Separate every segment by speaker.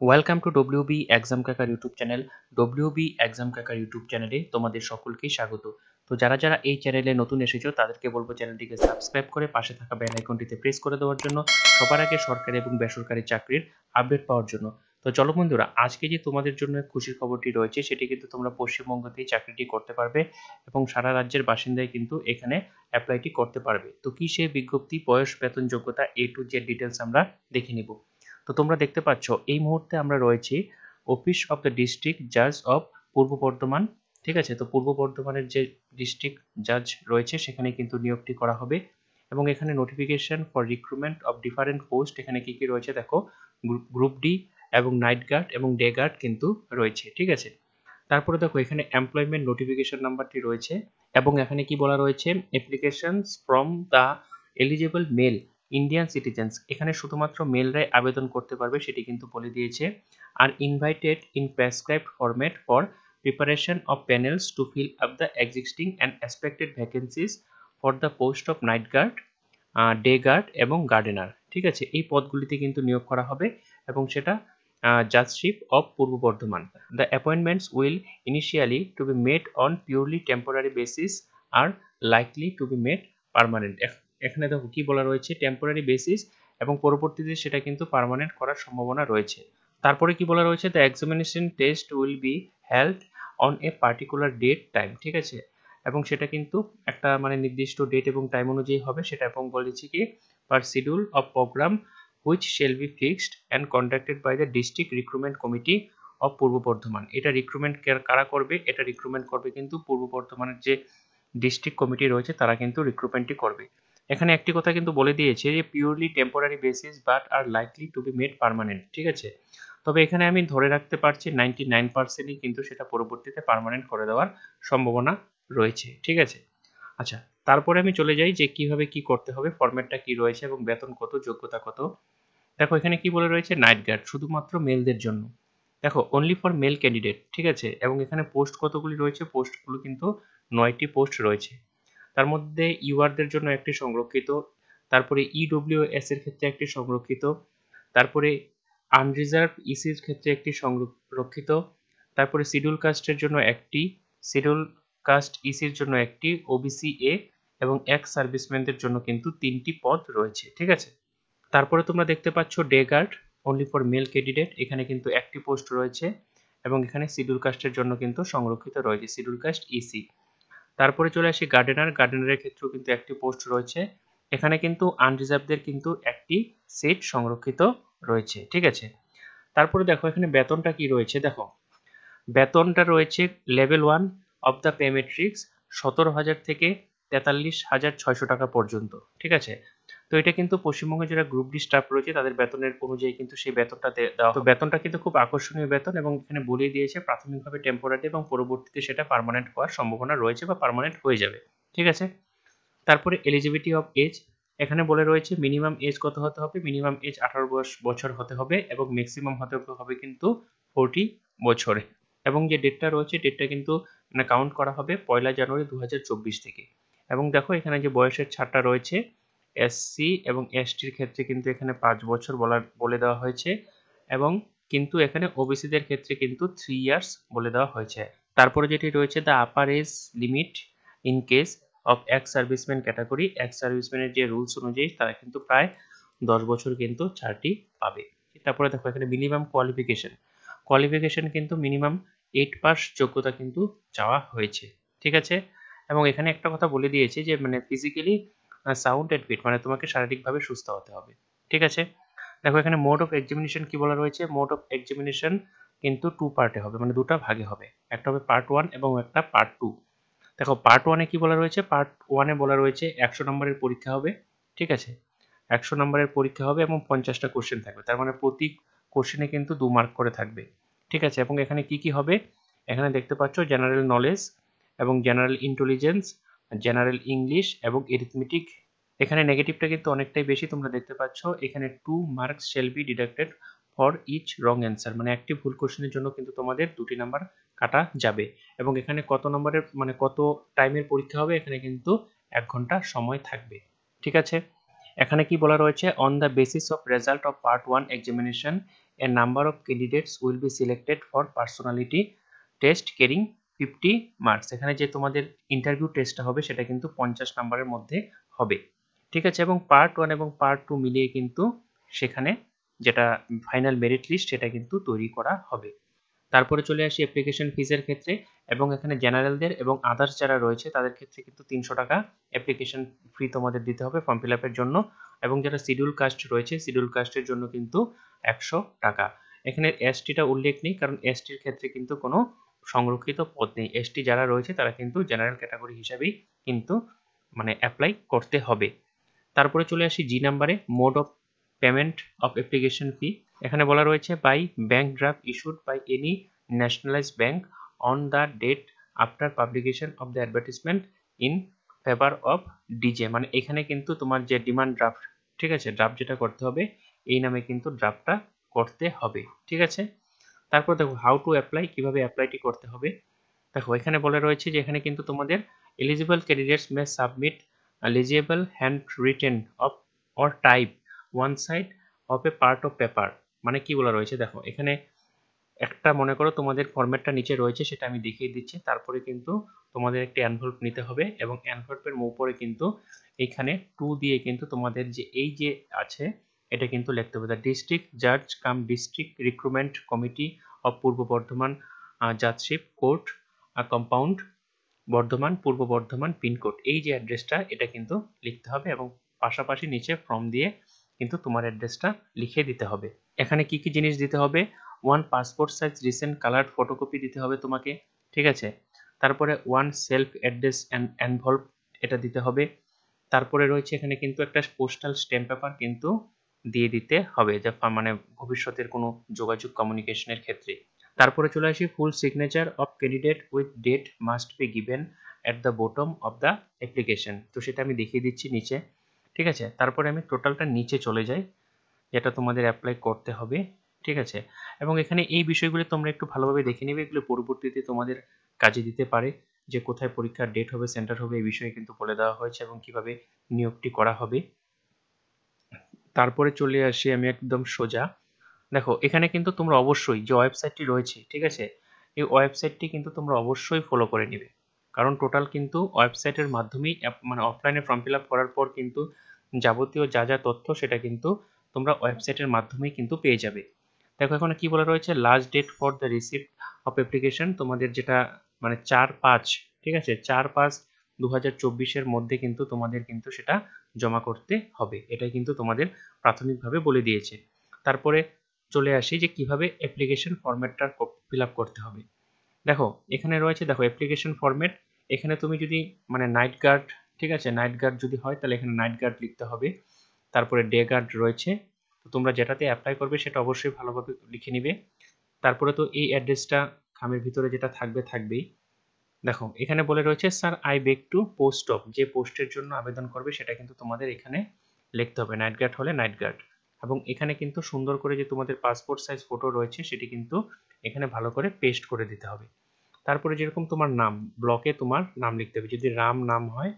Speaker 1: Welcome to WB exam কাকার YouTube channel. WB exam কাকার YouTube চ্যানেলে তোমাদের সকলকেই স্বাগত। তো যারা যারা এই চ্যানেলে নতুন এসেছো তাদেরকে বলবো চ্যানেলটিকে সাবস্ক্রাইব করে পাশে থাকা বেল আইকনটিতে প্রেস করে দেওয়ার জন্য, সবার আগে সরকারি এবং বেসরকারি চাকরির আপডেট পাওয়ার জন্য। তো চলো বন্ধুরা, আজকে যে তোমাদের জন্য খুশির খবরটি রয়েছে সেটি কিন্তু তোমরা পশ্চিমবঙ্গতেই চাকরিটি করতে পারবে এবং সারা রাজ্যের বাসিন্দাই কিন্তু এখানে অ্যাপ্লাইটি করতে পারবে। তো কি সেই বিজ্ঞপ্তি, বয়স, বেতন, যোগ্যতা, এ টু জেড ডিটেলস আমরা দেখে নিব। তো তোমরা দেখতে পাচ্ছ এই মুহূর্তে আমরা রয়েছি অফিস অফ দ্য ডিস্ট্রিক্ট জাজ অফ পূর্ব বর্ধমান। ঠিক আছে, তো পূর্ব বর্ধমানের যে ডিস্ট্রিক্ট জাজ রয়েছে সেখানে কিন্তু নিয়োগটি করা হবে এবং এখানে notification for recruitment of different post, এখানে কি কি রয়েছে দেখো, গ্রুপ ডি এবং নাইট গার্ড এবং ডে গার্ড কিন্তু রয়েছে। ঠিক আছে, তারপরে দেখো এখানে এমপ্লয়মেন্ট নোটিফিকেশন নাম্বারটি রয়েছে এবং এখানে কি বলা রয়েছে, applications from the eligible mail Indian citizens, এখানে শুধুমাত্র মেলরাই আবেদন করতে পারবে সেটি কিন্তু বলে দিয়েছে। আর invited in prescribed format for preparation of panels to fill up the existing and expected vacancies for the post of night guard, day guard এবং গার্ডেনার। ঠিক আছে, এই পদগুলিতে কিন্তু নিয়োগ করা হবে এবং সেটা judgeship of Purba Bardhaman. The appointments will initially to be made on purely temporary basis are likely to be made permanent। এখানে দেখো কি বলা রয়েছে, টেম্পোরারি বেসিস এবং পরবর্তীতে সেটা কিন্তু পার্মানেন্ট করার সম্ভাবনা রয়েছে। তারপরে কি বলা রয়েছে, the examination test will be held on a particular date time. ঠিক আছে, এবং সেটা কিন্তু একটা মানে নির্দিষ্ট ডেট এবং টাইম অনুযায়ী হবে সেটা, এবং বলেছি কি per schedule of programme which shall be fixed and conducted by the district recruitment committee of Purba Bardhaman. এটা রিক্রুটমেন্ট কারা করবে, এটা রিক্রুটমেন্ট করবে কিন্তু পূর্ব বর্ধমানের যে ডিস্ট্রিক্ট কমিটি রয়েছে তারা কিন্তু রিক্রুটমেন্টটি করবে। এখানে একটি কথা কিন্তু বলে দিয়েছে যে purely temporary basis but are likely to be made permanent. ঠিক আছে, তবে এখানে আমি ধরে রাখতে পারছি 99%ই কিন্তু সেটা পরবর্তীতে পার্মানেন্ট করে দেওয়ার সম্ভাবনা রয়েছে। ঠিক আছে, আচ্ছা তারপরে আমি চলে যাই যে কিভাবে কি করতে হবে, ফরম্যাটটা কি রয়েছে এবং বেতন কত, যোগ্যতা কত। দেখো এখানে কি বলে রয়েছে, নাইট গার্ড শুধুমাত্র মেলদের জন্য। দেখো অনলি ফর মেল ক্যান্ডিডেট। ঠিক আছে, এবং এখানে পোস্ট কতগুলি রয়েছে, পোস্টগুলো কিন্তু 9টি পোস্ট রয়েছে। তার মধ্যে ইউআরদের জন্য একটি সংরক্ষিত, তারপরে ইডব্লিউএস এর ক্ষেত্রে একটি সংরক্ষিত, তারপরে আনরিজার্ভ ইসির ক্ষেত্রে একটি সংরক্ষিত, তারপরে শিডিউল কাস্টের জন্য একটি, শিডিউল কাস্ট ইসির জন্য একটি, ওবিসি এ এবং এক্স সার্ভিসম্যানদের জন্য কিন্তু 3টি পদ রয়েছে। ঠিক আছে, তারপরে তোমরা দেখতে পাচ্ছ day guard only for male candidate, এখানে কিন্তু একটি পোস্ট রয়েছে এবং এখানে শিডিউল কাস্টের জন্য কিন্তু সংরক্ষিত রয়েছে, শিডিউল কাস্ট ইসি। তারপরে চলে আসি গার্ডেনার, গার্ডেনারের ক্ষেত্রেও কিন্তু একটি পোস্ট রয়েছে, এখানে কিন্তু আনরিজার্ভদের কিন্তু একটি সিট সংরক্ষিত রয়েছে। ঠিক আছে, তারপরে দেখো এখানে বেতনটা কি রয়েছে, দেখো বেতনটা রয়েছে level 1 of the pay matrix 17,000 থেকে 43,600 টাকা পর্যন্ত। ঠিক আছে, তো এটা কিন্তু পশ্চিমবঙ্গে যারা গ্রুপ ডি স্টাফ রয়েছে তাদের বেতনের অনুযায়ী কিন্তু সেই বেতনটা দেওয়া, তো বেতনটা কিন্তু খুব আকর্ষণীয় বেতন এবং এখানে বলেই দিয়েছে প্রাথমিকভাবে টেম্পোরারি এবং পরবর্তীতে সেটা পার্মানেন্ট হওয়ার সম্ভাবনা রয়েছে বা পার্মানেন্ট হয়ে যাবে। ঠিক আছে, তারপরে এলিজিবিলিটি অফ এজ, এখানে বলে রয়েছে মিনিমাম এজ কত হতে হবে, মিনিমাম এজ 18 বছর হতে হবে এবং ম্যাক্সিমাম হতে হবে কিন্তু 40 বছরে। এবং যে ডেটটা রয়েছে ডেটটা কিন্তু মানে কাউন্ট করা হবে 1 জানুয়ারি 2024 থেকে। এবং দেখো এখানে যে বয়সের ছাড়টা রয়েছে, এসসি এবং এসটির ক্ষেত্রে কিন্তু এখানে 5 বছর বলে দেওয়া হয়েছে এবং কিন্তু এখানে ওবিসিদের ক্ষেত্রে কিন্তু 3 ইয়ার্স বলে দেওয়া হয়েছে। তারপরে যেটি রয়েছে the upper age limit in case of ex serviceman category, ex সার্ভিসম্যানের যে রুলস অনুযায়ী তারা কিন্তু প্রায় 10 বছর কিন্তু ছাড়টি পাবে। তারপরে দেখো এখানে মিনিমাম কোয়ালিফিকেশন কিন্তু মিনিমাম 8 পাস যোগ্যতা কিন্তু চাওয়া হয়েছে। ঠিক আছে, এবং এখানে একটা কথা বলে দিয়েছে যে মানে ফিজিক্যালি সাউন্ড এন্ড ফিট, মানে তোমাকে শারীরিকভাবে সুস্থ হতে হবে। ঠিক আছে, দেখো এখানে মোড অফ এক্সামিনেশন কি বলা রয়েছে, মোড অফ এক্সামিনেশন কিন্তু 2 পার্টে হবে, মানে দুটো ভাগে হবে, একটা হবে পার্ট 1 এবং একটা পার্ট 2। দেখো পার্ট 1 এ কি বলা রয়েছে, পার্ট 1 এ বলা রয়েছে 100 নম্বরের পরীক্ষা হবে। ঠিক আছে, 100 নম্বরের পরীক্ষা হবে এবং 50টা কোশ্চেন থাকবে, তার মানে প্রতি কোশ্চেনে কিন্তু 2 মার্ক করে থাকবে। ঠিক আছে, এবং এখানে কি কি হবে, এখানে দেখতে পাচ্ছ জেনারেল নলেজ এবং জেনারেল ইন্টেলিজেন্স, জেনারেল ইংলিশ এবং এরিথমেটিক। এখানে নেগেটিভটা কিন্তু অনেকটাই বেশি, তোমরা দেখতে পাচ্ছ এখানে 2 marks shall be deducted for each wrong answer, মানে একটি ভুল কোশ্চেনের জন্য কিন্তু তোমাদের 2টি নাম্বার কাটা যাবে। এবং এখানে কত নম্বরের মানে কত টাইমের পরীক্ষা হবে, এখানে কিন্তু 1 ঘন্টা সময় থাকবে। ঠিক আছে, এখানে কি বলা রয়েছে, on the basis of result of part 1 examination A number of candidates will be selected for personality test carrying 50 marks. এখানে যে তোমাদের ইন্টারভিউ টেস্টটা হবে সেটা কিন্তু 50 নাম্বারের মধ্যে হবে, ঠিক আছে। এবং পার্ট 1 এবং পার্ট 2 মিলিয়ে কিন্তু সেখানে যেটা ফাইনাল মেরিট লিস্ট সেটা কিন্তু তৈরি করা হবে। তারপরে চলে আসি অ্যাপ্লিকেশন ফিজের ক্ষেত্রে, এবং এখানে জেনারেলদের এবং আদার্স যারা রয়েছে তাদের ক্ষেত্রে কিন্তু 300 টাকা অ্যাপ্লিকেশন ফি তোমাদের দিতে হবে ফর্ম ফিল আপের জন্য, এবং যারা শিডিউল কাস্ট রয়েছে শিডিউল কাস্টের জন্য কিন্তু 100 টাকা। এখানে এসটিটা উল্লেখ নেই, কারণ এসটির ক্ষেত্রে কিন্তু কোনো সংরক্ষিত পদ নেই। এসটি যারা রয়েছে তারা কিন্তু জেনারেল ক্যাটাগরি হিসাবেই কিন্তু মানে অ্যাপ্লাই করতে হবে। তারপরে চলে আসি G number, mode of payment of application fee. এখানে বলা রয়েছে by bank draft issued by any nationalised bank on the date after publication of the advertisement in favour of DJ. মানে এখানে কিন্তু তোমার যে ডিমান্ড ড্রাফট, ঠিক আছে, ড্রাফট যেটা করতে হবে এই নামে কিন্তু ড্রাফটটা করতে হবে, ঠিক আছে। তারপর দেখো হাউ টু অ্যাপ্লাই, কিভাবে অ্যাপ্লাইটি করতে হবে। দেখো এখানে বলে রয়েছে যে এখানে কিন্তু তোমাদের eligible candidates may submit legible handwritten of or type one side of a part of paper। মানে কি বলা রয়েছে দেখো এখানে একটা মনে করো তোমাদের ফরম্যাটটা নিচে রয়েছে সেটা আমি দেখিয়ে দিচ্ছি। তারপরে কিন্তু তোমাদের একটি এনভেলপ নিতে হবে, এবং এনভেলপের উপরে কিন্তু এখানে টু দিয়ে কিন্তু তোমাদের যে এই যে আছে এটা কিন্তু লিখতে হবে, দ্য ডিস্ট্রিক্ট জাজ cum district recruitment committee of Purba Bardhaman judgeship court compound Bardhaman, Purba Bardhaman pin code. এই যে অ্যাড্রেসটা এটা কিন্তু লিখতে হবে, এবং পাশাপাশি নিচে ফর্ম দিয়ে কিন্তু তোমার অ্যাড্রেসটা লিখে দিতে হবে। এখানে কি কি জিনিস দিতে হবে, one passport size recent coloured photocopy দিতে হবে তোমাকে, ঠিক আছে। তারপরে ওয়ান সেলফ অ্যাড্রেস এনভলভ এটা দিতে হবে। তারপরে রয়েছে এখানে কিন্তু একটা পোস্টাল স্ট্যাম্প পেপার কিন্তু দিয়ে দিতে হবে, যা মানে ভবিষ্যতের কোনো যোগাযোগ কমিউনিকেশনের ক্ষেত্রে। তারপরে চলে আসি full signature of candidate with date must be given at the bottom of the application. তো সেটা আমি দেখিয়ে দিচ্ছি নিচে, ঠিক আছে। তারপরে আমি টোটালটা নিচে চলে যাই যেটা তোমাদের অ্যাপ্লাই করতে হবে, ঠিক আছে। এবং এখানে এই বিষয়গুলো তোমরা একটু ভালোভাবে দেখে নিবে, এগুলো পরবর্তীতে তোমাদের কাজে দিতে পারে, যে কোথায় পরীক্ষার ডেট হবে সেন্টার হবে এই বিষয়ে কিন্তু বলে দেওয়া হয়েছে, এবং কিভাবে নিয়োগটি করা হবে। তারপরে চলে আসি আমি একদম সোজা, দেখো এখানে কিন্তু তোমরা অবশ্যই যে ওয়েবসাইটটি রয়েছে, ঠিক আছে, এই ওয়েবসাইটটি কিন্তু তোমরা অবশ্যই ফলো করে নিবে, কারণ টোটাল কিন্তু ওয়েবসাইটের মাধ্যমেই মানে অফলাইনে ফর্ম ফিল আপ করার পর কিন্তু যাবতীয় যা যা তথ্য সেটা কিন্তু তোমরা ওয়েবসাইটের মাধ্যমেই কিন্তু পেয়ে যাবে। দেখো এখানে কি বলা রয়েছে, last date for the receipt of application, তোমাদের যেটা মানে 4/5, ঠিক আছে, 4/5/2024 মধ্যে কিন্তু তোমাদের কিন্তু সেটা জমা করতে হবে, এটাই কিন্তু তোমাদের প্রাথমিকভাবে বলে দিয়েছে। তারপরে চলে আসি যে কিভাবে অ্যাপ্লিকেশন ফরম্যাটটা ফিল আপ করতে হবে। দেখো এখানে রয়েছে, দেখো অ্যাপ্লিকেশন ফরম্যাট, এখানে তুমি যদি মানে নাইট গার্ড, ঠিক আছে, নাইট গার্ড যদি হয় তাহলে এখানে নাইট গার্ড লিখতে হবে। তারপরে ডে গার্ড রয়েছে, তো তোমরা যেটাতে অ্যাপ্লাই করবে সেটা অবশ্যই ভালোভাবে লিখে নিবে। তারপরে তো এই অ্যাড্রেসটা খামের ভিতরে যেটা থাকবেই। দেখো এখানে বলে রয়েছে sir I beg to post of, যে পোস্টের জন্য আবেদন করবে সেটা কিন্তু তোমাদের এখানে লিখতে হবে, নাইট গার্ড হলে নাইট গার্ড। এবং এখানে কিন্তু সুন্দর করে যে তোমাদের পাসপোর্ট সাইজ ফটো রয়েছে সেটি কিন্তু এখানে ভালো করে পেস্ট করে দিতে হবে। তারপরে যেরকম তোমার নাম, ব্লকে তোমার নাম লিখতে হবে, যদি রাম নাম হয়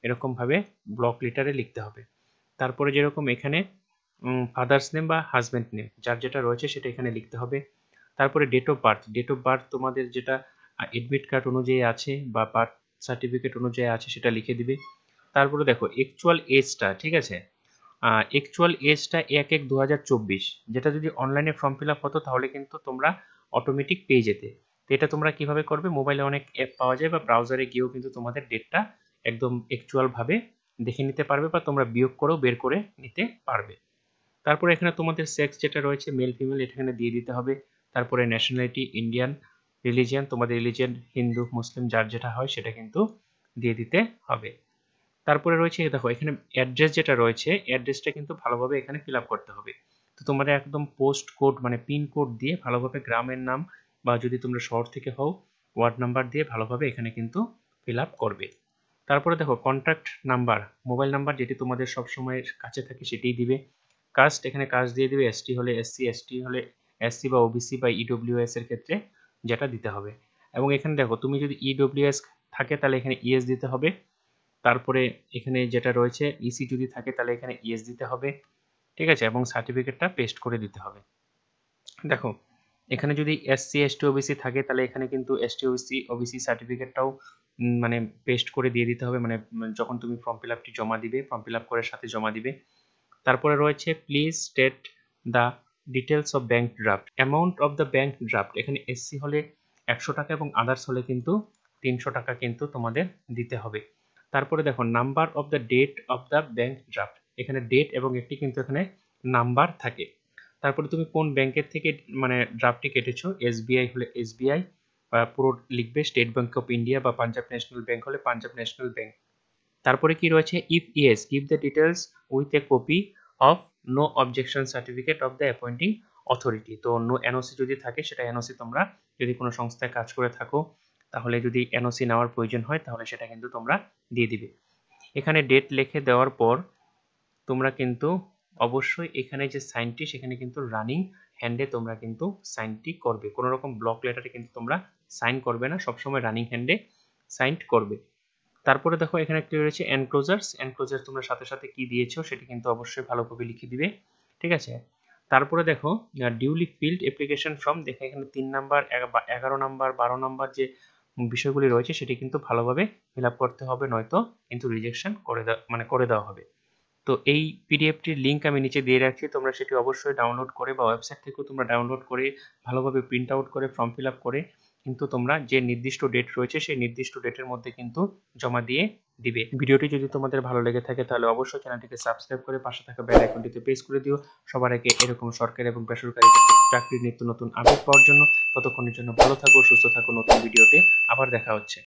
Speaker 1: এরকম ভাবে ব্লক লিটারে লিখতে হবে। তারপরে যেরকম এখানে ফাদার্স নেম বা হাজব্যান্ড নেম যার যেটা রয়েছে সেটা এখানে লিখতে হবে। তারপরে date of birth, date of birth তোমাদের যেটা এডমিট কার্ড অনুযায়ী আছে বা বার্থ সার্টিফিকেট অনুযায়ী আছে সেটা লিখে দিবে। তারপরে দেখো অ্যাকচুয়াল এজটা, ঠিক আছে, অ্যাকচুয়াল এজটা 1/1/2024, যেটা যদি অনলাইনে ফর্ম ফিল আপ হতো তাহলে কিন্তু তোমরা অটোমেটিক পেয়ে যেতে। তো এটা তোমরা কিভাবে করবে, মোবাইলে অনেক অ্যাপ পাওয়া যায় বা ব্রাউজারে গিয়েও কিন্তু তোমাদের ডেটটা একদম অ্যাকচুয়াল ভাবে দেখে নিতে পারবে, বা তোমরা বিয়োগ করেও বের করে নিতে পারবে। তারপরে এখানে তোমাদের সেক্স যেটা রয়েছে মেল ফিমেল এখানে দিয়ে দিতে হবে। তারপরে ন্যাশনালিটি ইন্ডিয়ান, রিলিজিয়ান তোমাদের রিলিজিয়ান হিন্দু মুসলিম যার যেটা হয় সেটা কিন্তু দিয়ে দিতে হবে। তারপরে রয়েছে দেখো এখানে অ্যাড্রেস যেটা রয়েছে অ্যাড্রেসটা কিন্তু ভালোভাবে এখানে ফিল আপ করতে হবে। তো তোমরা একদম পোস্ট কোড মানে পিন কোড দিয়ে ভালোভাবে গ্রামের নাম, বা যদি তোমরা শহর থেকে হও ওয়ার্ড নাম্বার দিয়ে ভালোভাবে এখানে কিন্তু ফিল আপ করবে। তারপরে দেখো কন্ট্যাক্ট নাম্বার, মোবাইল নাম্বার যেটি তোমাদের সবসময় কাছে থাকে সেটিই দিবে। কাস্ট, এখানে কাস্ট দিয়ে দিবে, এসটি হলে এসসি, এসটি হলে এসসি বা ওবিসি বা ইডব্লিউএস এর ক্ষেত্রে যেটা দিতে হবে। এবং এখানে দেখো তুমি যদি ইডব্লিউএস থাকে তাহলে এখানে ইএস দিতে হবে। তারপরে এখানে যেটা রয়েছে ইসি যদি থাকে তাহলে এখানে ইএস দিতে হবে, ঠিক আছে, এবং সার্টিফিকেটটা পেস্ট করে দিতে হবে। দেখো এখানে যদি এসসি এসটি ওবিসি থাকে তাহলে এখানে কিন্তু এসটি ওবিসি সার্টিফিকেটটাও মানে পেস্ট করে দিয়ে দিতে হবে, মানে যখন তুমি ফর্ম ফিল আপটি জমা দিবে, ফর্ম ফিল আপ করে সাথে জমা দিবে। তারপরে রয়েছে please state the details of bank draft, amount of the bank draft. এখানে এসসি হলে 100 টাকা এবং আদার্স হলে কিন্তু 300 টাকা কিন্তু তোমাদের দিতে হবে। তারপরে দেখো number of the date of the bank draft, এখানে ডেট এবং একটি কিন্তু এখানে নাম্বার থাকে। তারপরে তুমি কোন ব্যাংকের থেকে মানে ড্রাফটটি কেটেছো, এসবিআই হলে এসবিআই পুরো লিখবে, স্টেট ব্যাংক অফ ইন্ডিয়া বা পাঞ্জাব ন্যাশনাল ব্যাংক হলে পাঞ্জাব ন্যাশনাল ব্যাংক। তারপরে কি রয়েছে, if yes give the details with a copy of no objection certificate of the appointing authority. তো নো এনওসি যদি থাকে সেটা এনওসি তোমরা যদি কোনো সংস্থায় কাজ করে থাকো তাহলে যদি এনওসি নেওয়ার প্রয়োজন হয় তাহলে সেটা কিন্তু তোমরা দিয়ে দিবে। এখানে ডেট লিখে দেওয়ার পর তোমরা কিন্তু অবশ্যই এখানে যে সাইনটি সেখানে কিন্তু রানিং হ্যান্ডে তোমরা কিন্তু সাইনটি করবে, কোনো রকম ব্লক লেটারে কিন্তু তোমরা সাইন করবে না, সবসময় রানিং হ্যান্ডে সাইন করবে। তারপরে দেখো এখানে একটি রয়েছে এনক্লোজার্স, এনক্লোজার তোমরা সাথে সাথে কি দিয়েছো সেটা কিন্তু অবশ্যই ভালোভাবে লিখে দিবে, ঠিক আছে। তারপরে দেখো ডিউলি ফিল্ড অ্যাপ্লিকেশন ফর্ম, দেখো এখানে 3 নাম্বার 11 নাম্বার 12 নাম্বার যে বিষয়গুলি রয়েছে সেটি কিন্তু ভালোভাবে ফিল আপ করতে হবে, নয়তো কিন্তু রিজেকশন করে দেওয়া হবে। তো এই পিডিএফটির লিঙ্ক আমি নিচে দিয়ে রাখছি, তোমরা সেটি অবশ্যই ডাউনলোড করে বা ওয়েবসাইট থেকেও তোমরা ডাউনলোড করে ভালোভাবে প্রিন্ট আউট করে ফর্ম ফিল আপ করে কিন্তু তোমরা যে নির্দিষ্ট ডেট রয়েছে সেই নির্দিষ্ট ডেটের মধ্যে কিন্তু জমা দিয়ে দিবে। ভিডিওটি যদি তোমাদের ভালো লেগে থাকে তাহলে অবশ্যই চ্যানেলটিকে সাবস্ক্রাইব করে পাশে থাকা বেল আইকনটিতে প্রেস করে দিও সবার আগে এরকম সরকারি এবং বেসরকারি চাকরির নিত্য নতুন আপডেট পাওয়ার জন্য। ততক্ষণের জন্য ভালো থাকো, সুস্থ থাকো, নতুন ভিডিওতে আবার দেখা হচ্ছে।